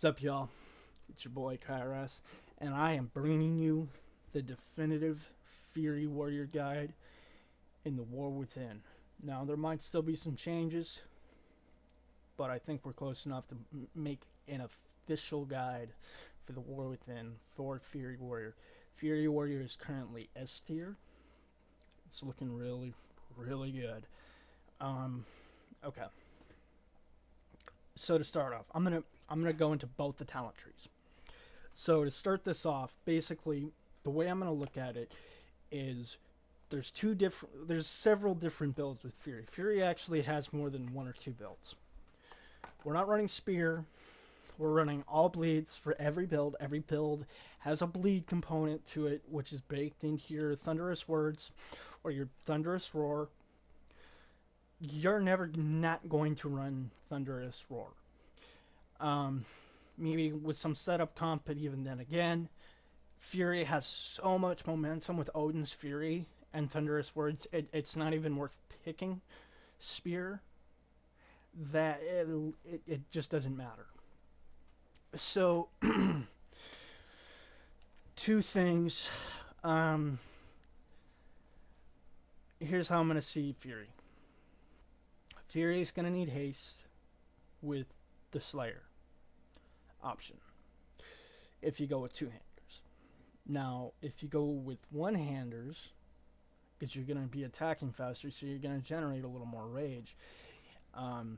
What's up, y'all? It's your boy KRS, and I am bringing you the definitive Fury Warrior Guide in the War Within. Now, there might still be some changes, but I think we're close enough to make an official guide for the War Within for Fury Warrior. Fury Warrior is currently S tier. It's looking really, really good. Um, okay. So to start off, I'm gonna go into both the talent trees. So to start this off, basically the way I'm gonna look at it is there's several different builds with Fury. Fury actually has more than one or two builds. We're not running Spear. We're running all bleeds for every build. Every build has a bleed component to it, which is baked into your Thunderous Words or your Thunderous Roar. You're never not going to run Thunderous Roar. Um, Maybe with some setup comp, but even then again, Fury has so much momentum with Odin's Fury and Thunderous Words, it's not even worth picking Spear, that it just doesn't matter. So, two things. Um, Here's how I'm going to see Fury. Fury is going to need haste with the Slayer option if you go with two handers. Now, if you go with one handers, because you're going to be attacking faster, so you're going to generate a little more rage, um,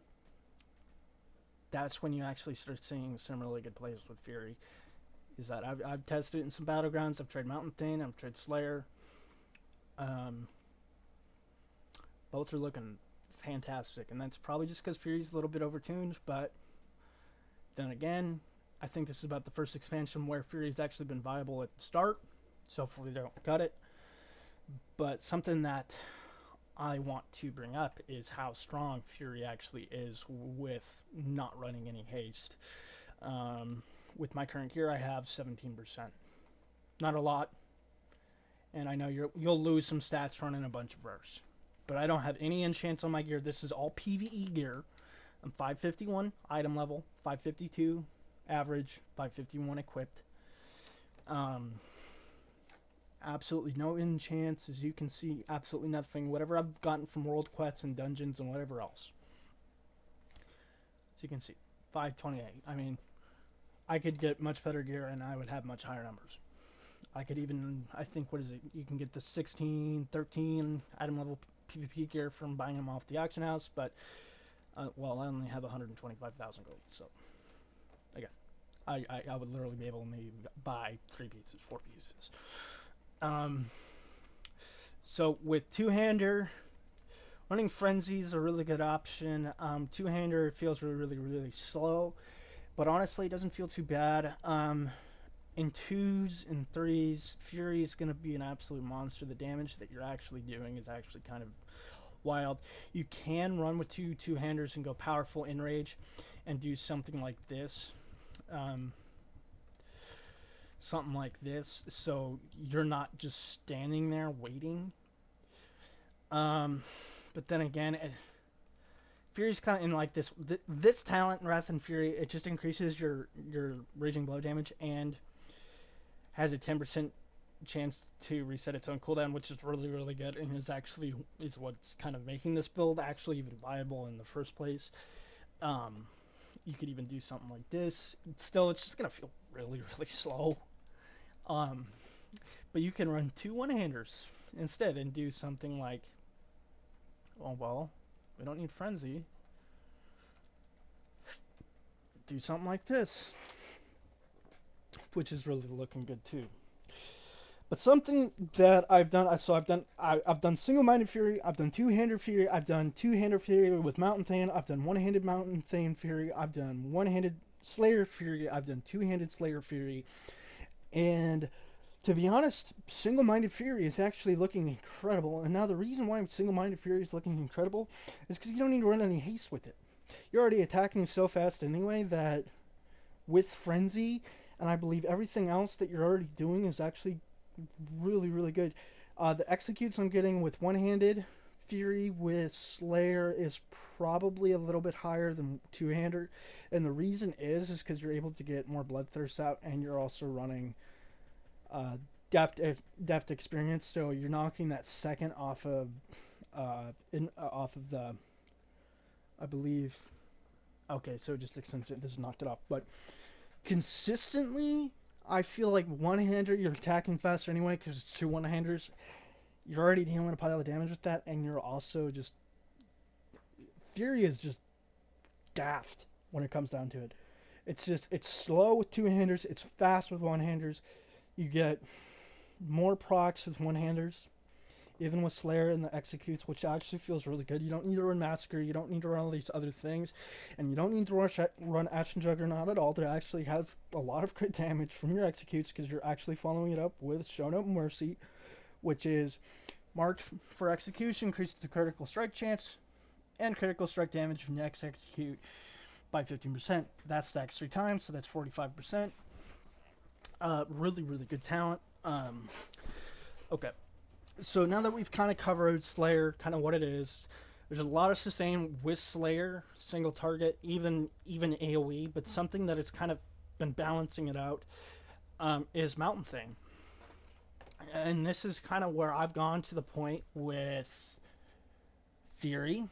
that's when you actually start seeing some really good plays with Fury. Is that I've tested it in some battlegrounds. I've tried Mountain Thane, I've tried Slayer. Um, Both are looking fantastic, and that's probably just because Fury's a little bit overtuned, but then again, I think this is about the first expansion where Fury's actually been viable at the start, so hopefully they don't cut it. But something that I want to bring up is how strong Fury actually is with not running any haste. With my current gear, I have 17%. Not a lot, and I know you'll lose some stats running a bunch of verse. But I don't have any enchants on my gear. This is all PvE gear. I'm 551 item level, 552 average, 551 equipped. Absolutely no enchants, as you can see, absolutely nothing. Whatever I've gotten from world quests and dungeons and whatever else. As you can see, 528. I mean, I could get much better gear and I would have much higher numbers. I could even, I think, what is it? You can get the 16, 13 item level PvP gear from buying them off the auction house, but well, I only have 125,000 gold, so again, I would literally be able to maybe buy 3 pieces, 4 pieces. So with two-hander, running Frenzy is a really good option. Two-hander feels really slow, but honestly, it doesn't feel too bad. In 2s and 3s, Fury is going to be an absolute monster. The damage that you're actually doing is actually kind of wild. You can run with two-handers and go powerful in rage and do something like this. Something like this, so you're not just standing there waiting. But then again, Fury's kind of in like this talent, Wrath and Fury, it just increases your raging blow damage and has a 10% chance to reset its own cooldown, which is really good, and is what's kind of making this build actually even viable in the first place. You could even do something like this. Still, it's just gonna feel really slow. But you can run 2 one-handers instead and do something like, oh well, we don't need Frenzy. Do something like this, which is really looking good too. But something that I've done, I've done single-minded Fury, I've done two-handed Fury, I've done two-handed Fury with Mountain Thane, I've done one-handed Mountain Thane Fury, I've done one-handed Slayer Fury, I've done two-handed Slayer Fury, and to be honest, single-minded Fury is actually looking incredible. And now the reason why single-minded Fury is looking incredible is because you don't need to run any haste with it. You're already attacking so fast anyway that with Frenzy, and I believe everything else that you're already doing is actually really good. The executes I'm getting with one-handed Fury with Slayer is probably a little bit higher than two-hander, and the reason is because you're able to get more bloodthirst out, and you're also running uh, depth experience, so you're knocking that second off of off of the, I believe. Okay, so it just extends it, just knocked it off, but consistently, I feel like one-hander you're attacking faster anyway because it's two one-handers. You're already dealing a pile of damage with that, and you're also just Fury is just daft when it comes down to it. It's slow with two-handers, it's fast with one-handers. You get more procs with one-handers, even with Slayer and the executes, which actually feels really good. You don't need to run Massacre, you don't need to run all these other things, and you don't need to run Action Juggernaut at all to actually have a lot of crit damage from your executes because you're actually following it up with Show No Mercy, which is marked for execution, increases the critical strike chance and critical strike damage from next execute by 15%. That stacks 3 times, so that's 45%. Really, really good talent. Okay. So now that we've kind of covered Slayer, kind of what it is, there's a lot of sustain with Slayer, single target, even AoE, but something that it's kind of been balancing it out is Mountain Thane. And this is kind of where I've gone to the point with Fury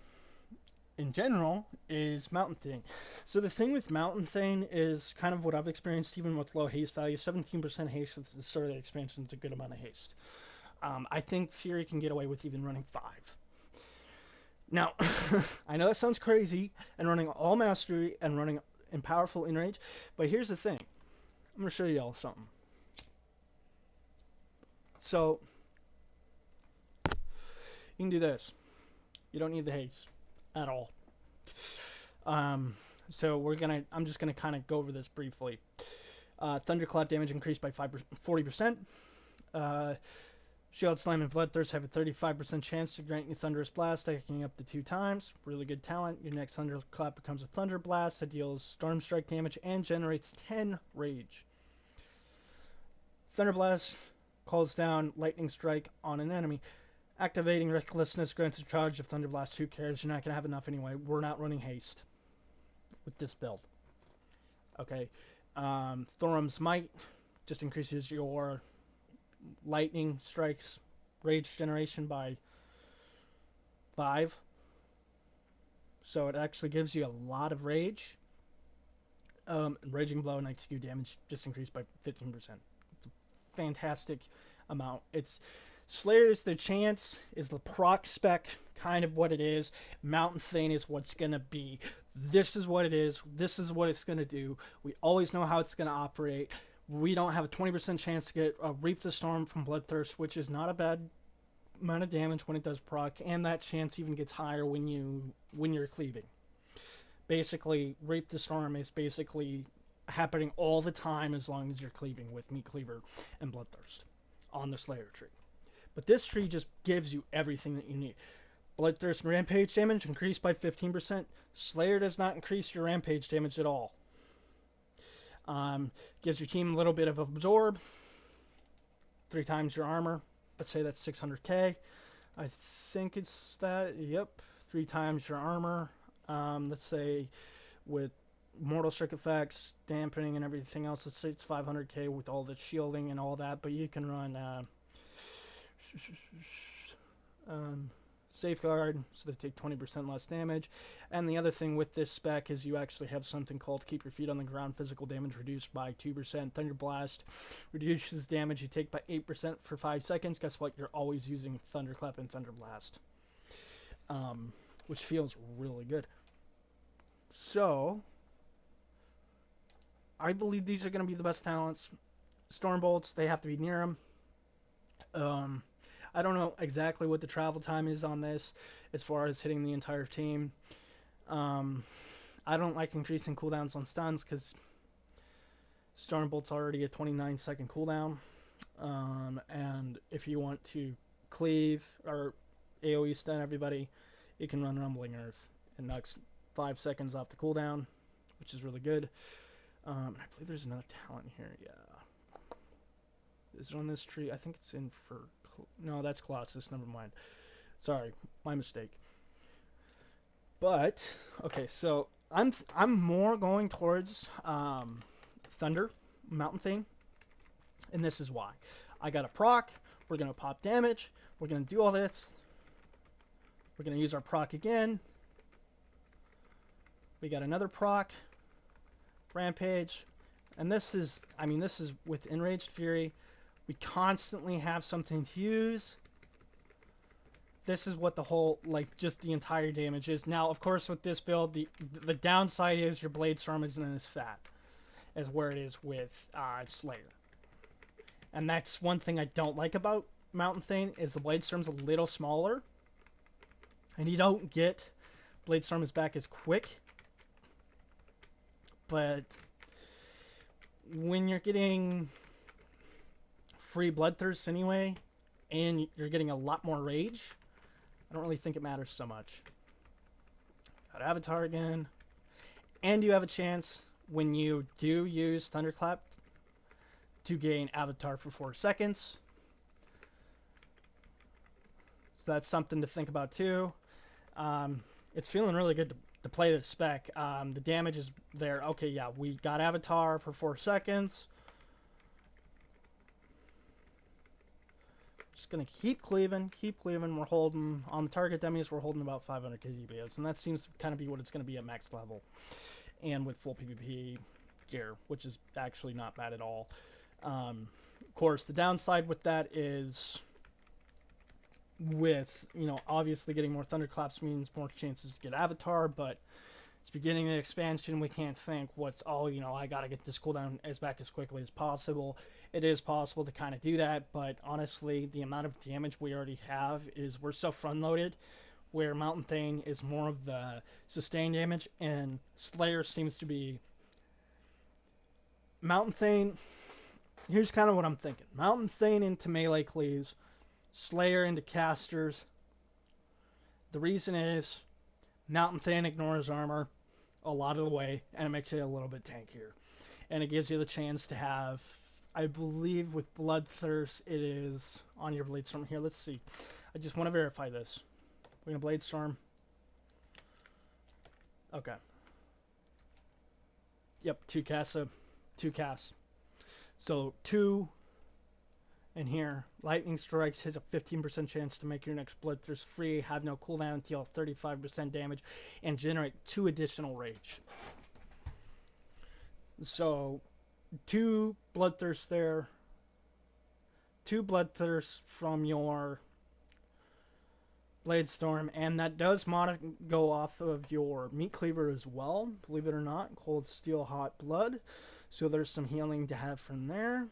in general is Mountain Thane. So the thing with Mountain Thane is kind of what I've experienced even with low haste value. 17% haste at the start of the expansion is a good amount of haste. I think Fury can get away with even running 5. Now, I know that sounds crazy, and running all mastery and running in powerful in range, but here's the thing. I'm going to show you all something. So, you can do this. You don't need the haste at all. So I'm just gonna kind of go over this briefly. Thunderclap damage increased by 40%. Shield Slam and Bloodthirst have a 35% chance to grant you Thunderous Blast, stacking up to 2 times. Really good talent. Your next Thunderclap becomes a Thunder Blast that deals Storm Strike damage and generates 10 Rage. Thunder Blast calls down Lightning Strike on an enemy. Activating Recklessness grants a charge of Thunder Blast. Who cares? You're not going to have enough anyway. We're not running haste with this build. Okay. Thorum's Might just increases your lightning strikes rage generation by 5. So it actually gives you a lot of rage. Raging Blow and execute damage just increased by 15%. It's a fantastic amount. It's Slayer is the chance, is the proc spec, kind of what it is. Mountain Thane is what's going to be. This is what it is. This is what it's going to do. We always know how it's going to operate. We don't have a 20% chance to get Reap the Storm from Bloodthirst, which is not a bad amount of damage when it does proc, and that chance even gets higher when you're cleaving. Basically, Reap the Storm is basically happening all the time as long as you're cleaving with Meat Cleaver and Bloodthirst on the Slayer tree. But this tree just gives you everything that you need. Bloodthirst and Rampage damage increased by 15%. Slayer does not increase your Rampage damage at all. Gives your team a little bit of Absorb. 3 times your armor. Let's say that's 600k. I think it's that. Yep. 3 times your armor. Let's say with Mortal Strike effects, dampening, and everything else. Let's say it's 500k with all the shielding and all that. But you can run Safeguard, so they take 20% less damage. And the other thing with this spec is you actually have something called Keep Your Feet on the Ground. Physical damage reduced by 2%. Thunder Blast reduces damage you take by 8% for 5 seconds. Guess what? You're always using Thunderclap and Thunder Blast, which feels really good. So, I believe these are going to be the best talents. Stormbolts, they have to be near them. I don't know exactly what the travel time is on this as far as hitting the entire team. I don't like increasing cooldowns on stuns because Stormbolt's already a 29-second cooldown. And if you want to cleave or AoE stun everybody, you can run Rumbling Earth. It knocks 5 seconds off the cooldown, which is really good. I believe there's another talent here. Yeah. Is it on this tree? I think it's in for... No, that's Colossus. Never mind. Sorry, my mistake. But okay, so I'm more going towards Thunder Mountain Thane, and this is why. I got a proc. We're gonna pop damage. We're gonna do all this. We're gonna use our proc again. We got another proc. Rampage. And this is, I mean, this is with Enraged Fury. We constantly have something to use. This is what the whole, like, just the entire damage is. Now, of course, with this build, the downside is your Blade Storm isn't as fat as where it is with Slayer. And that's one thing I don't like about Mountain Thane, is the Blade Storm's a little smaller. And you don't get Blade Storm's back as quick. But when you're getting free Bloodthirst anyway, and you're getting a lot more rage, I don't really think it matters so much. Got Avatar again. And you have a chance, when you do use Thunderclap, to gain Avatar for 4 seconds. So that's something to think about too. It's feeling really good to play the spec. The damage is there. Okay, yeah, we got Avatar for 4 seconds. Just gonna keep cleaving. We're holding on the target demis. We're holding about 500 KDBs, and that seems to kind of be what it's gonna be at max level, and with full PvP gear, which is actually not bad at all. Of course, the downside with that is, with, you know, obviously getting more Thunderclaps means more chances to get Avatar, but it's beginning the expansion. We can't think what's all, you know, I gotta get this cooldown as back as quickly as possible. It is possible to kind of do that, but honestly, the amount of damage we already have is, we're so front loaded, where Mountain Thane is more of the sustained damage, and Slayer seems to be Mountain Thane. Here's kind of what I'm thinking: Mountain Thane into melee cleaves, Slayer into casters. The reason is Mountain Thane ignores armor a lot of the way, and it makes it a little bit tankier. And it gives you the chance to have, I believe with Bloodthirst, it is on your Blade Storm here. Let's see. I just want to verify this. We're going to Blade Storm. Okay. Yep, 2 casts. 2 casts. So 2... And here, Lightning Strikes has a 15% chance to make your next Bloodthirst free, have no cooldown, deal 35% damage, and generate 2 additional rage. So, 2 Bloodthirst there. 2 Bloodthirst from your Blade Storm, and that does go off of your Meat Cleaver as well, believe it or not. Cold Steel, Hot Blood. So there's some healing to have from there.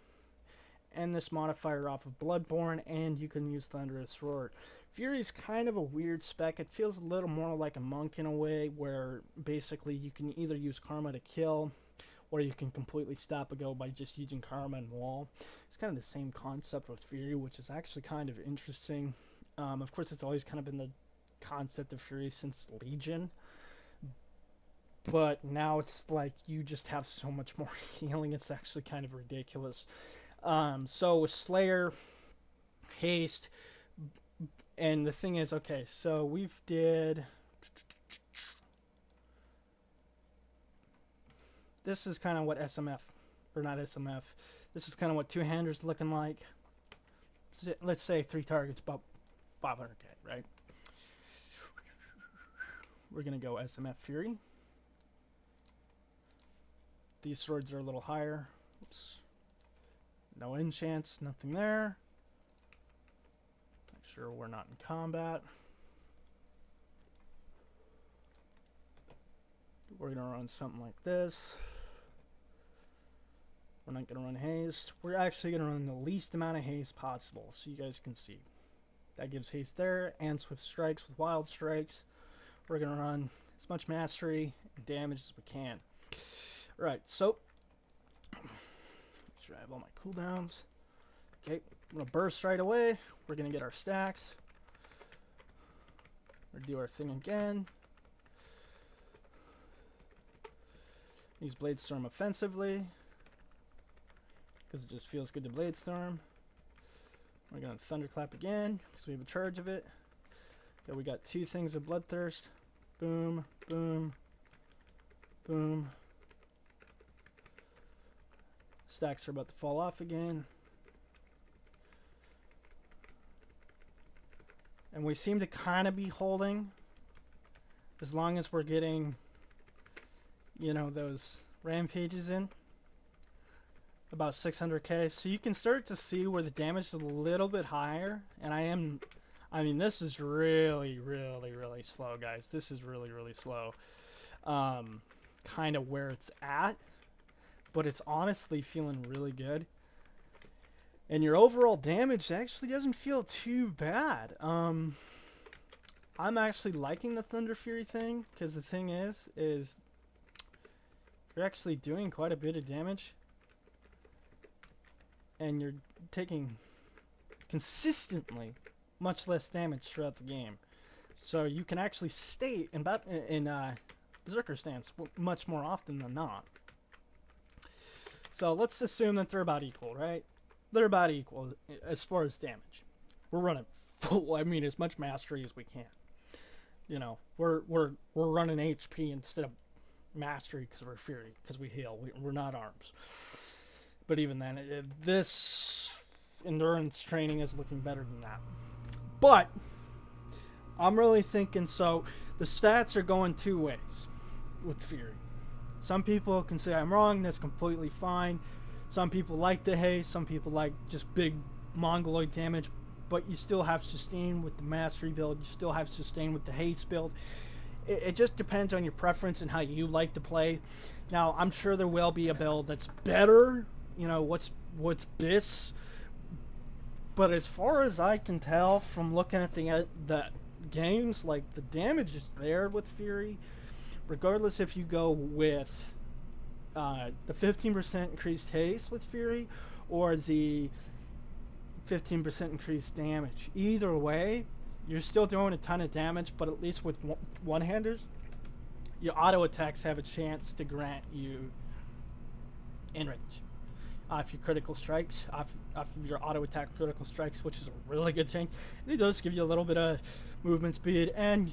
And this modifier off of Bloodborne, and you can use Thunderous Roar. Fury's kind of a weird spec. It feels a little more like a monk in a way, where basically you can either use Karma to kill, or you can completely stop a go by just using Karma and Wall. It's kind of the same concept with Fury, which is actually kind of interesting. Of course, it's always kind of been the concept of Fury since Legion. But now it's like you just have so much more healing, it's actually kind of ridiculous. So with Slayer, Haste, and the thing is, okay, so we've did... This is kind of what SMF, or not SMF, this is kind of what two-handers looking like. Let's say 3 targets, about 500k, right? We're going to go SMF Fury. These swords are a little higher. Oops. No enchants, nothing there. Make sure we're not in combat. We're going to run something like this. We're not going to run haste. We're actually going to run the least amount of haste possible, so you guys can see. That gives haste there, and swift strikes with wild strikes. We're going to run as much mastery and damage as we can. Right, so make sure I have all my cooldowns. Okay, I'm going to burst right away. We're going to get our stacks. We're going to do our thing again. Use Blade Storm offensively, because it just feels good to Blade Storm. We're going to Thunderclap again, because we have a charge of it. Okay, we got 2 things of Bloodthirst. Boom, boom, boom. Stacks are about to fall off again. And we seem to kind of be holding. As long as we're getting, you know, those rampages in. About 600k. So you can start to see where the damage is a little bit higher. And I mean, this is really, really, really slow, guys. This is really, really slow. Kind of where it's at. But it's honestly feeling really good. And your overall damage actually doesn't feel too bad. I'm actually liking the Thunder Fury thing. Because the thing is you're actually doing quite a bit of damage. And you're taking consistently much less damage throughout the game. So you can actually stay in Berserker stance much more often than not. So let's assume that they're about equal, right? They're about equal as far as damage. We're running full, I mean, as much mastery as we can. You know, we're running HP instead of mastery because we're Fury, because we heal. We're not arms. But even then, this endurance training is looking better than that. But I'm really thinking, so the stats are going 2 ways with Fury. Some people can say I'm wrong, that's completely fine. Some people like the haste, some people like just big mongoloid damage, but you still have sustain with the mastery build, you still have sustain with the haste build. It just depends on your preference and how you like to play. Now, I'm sure there will be a build that's better, you know, what's BIS, but as far as I can tell from looking at the games, like, the damage is there with Fury, regardless if you go with the 15% increased haste with Fury or the 15% increased damage. Either way, you're still doing a ton of damage, but at least with one-handers, your auto attacks have a chance to grant you in range. If you critical strikes, if your auto attack critical strikes, which is a really good thing, and it does give you a little bit of movement speed and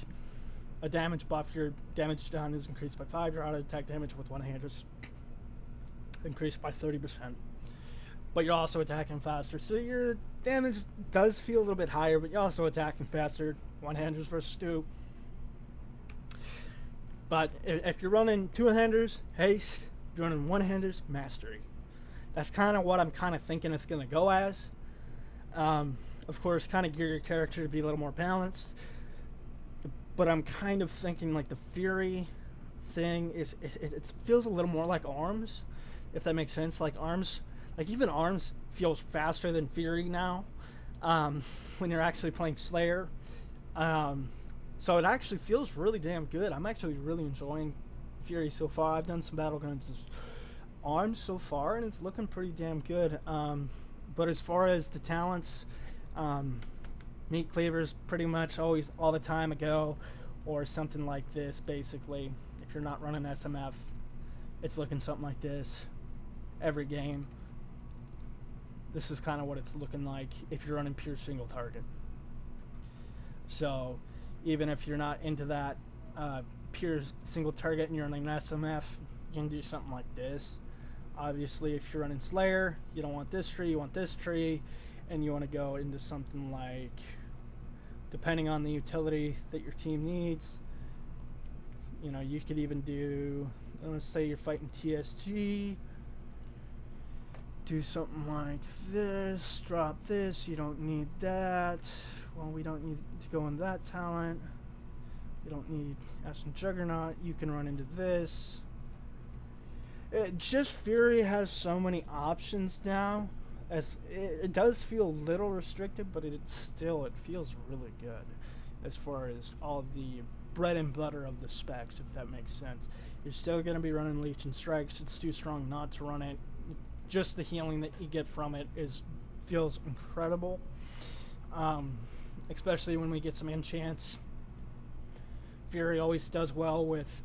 a damage buff. Your damage done is increased by 5. Your auto attack damage with one-handers increased by 30%. But you're also attacking faster, so your damage does feel a little bit higher, but you're also attacking faster. One-handers versus 2. But if you're running two-handers, haste, you're running one-handers, mastery. That's kind of what I'm kind of thinking it's going to go as. Of course, kind of gear your character to be a little more balanced. But I'm kind of thinking like the Fury thing is, it feels a little more like ARMS, if that makes sense. Like ARMS, like even ARMS feels faster than Fury now, when you're actually playing Slayer. So it actually feels really damn good. I'm actually really enjoying Fury so far. I've done some Battlegrounds ARMS so far, and it's looking pretty damn good. But as far as the talents, meat cleavers pretty much always all the time ago, or something like this. Basically, if you're not running SMF, it's looking something like this every game. This is kind of what it's looking like if you're running pure single target. So even if you're not into that pure single target and you're running SMF, you can do something like this. Obviously, if you're running Slayer, you don't want this tree, you want this tree, and you want to go into something like, depending on the utility that your team needs, you know, you could even do, let's say you're fighting TSG, do something like this, drop this, you don't need that. Well, we don't need to go into that talent. You don't need Ashen Juggernaut, you can run into this. Just Fury has so many options now. As it does feel a little restricted, but it feels really good as far as all the bread and butter of the specs, if that makes sense. You're still going to be running Leech and Strikes. It's too strong not to run it. Just the healing that you get from it feels incredible, especially when we get some enchants. Fury always does well with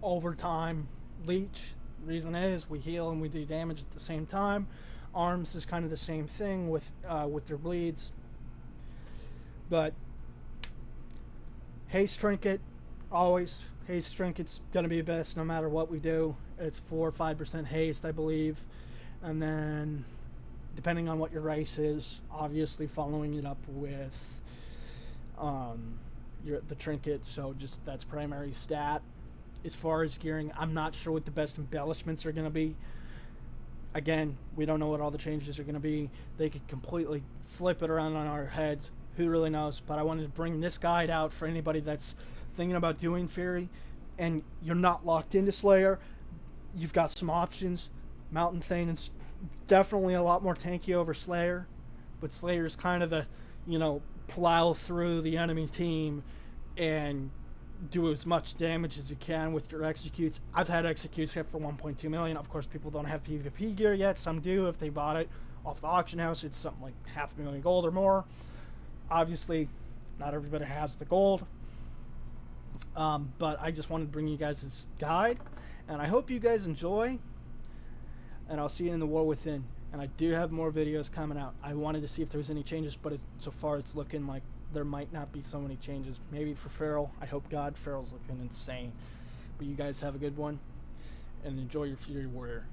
overtime Leech. The reason is we heal and we do damage at the same time. ARMS is kind of the same thing with their bleeds. But Haste trinket, always. Haste trinket's gonna be best no matter what we do. It's 4 or 5% haste, I believe. And then, depending on what your race is, obviously following it up with the trinket. So just that's primary stat. As far as gearing, I'm not sure what the best embellishments are gonna be. Again, we don't know what all the changes are going to be. They could completely flip it around on our heads. Who really knows? But I wanted to bring this guide out for anybody that's thinking about doing Fury and you're not locked into Slayer. You've got some options. Mountain Thane is definitely a lot more tanky over Slayer, but Slayer is kind of the, plow through the enemy team and do as much damage as you can with your executes. I've had executes hit for 1.2 million. Of course, people don't have PvP gear yet. Some do. If they bought it off the auction house, it's something like 500,000 gold or more. Obviously, not everybody has the gold. But I just wanted to bring you guys this guide, and I hope you guys enjoy, and I'll see you in the War Within. And I do have more videos coming out. I wanted to see if there was any changes, but so far it's looking like there might not be so many changes. Maybe for Feral. I hope God, Feral's looking insane. But you guys have a good one, and enjoy your Fury Warrior.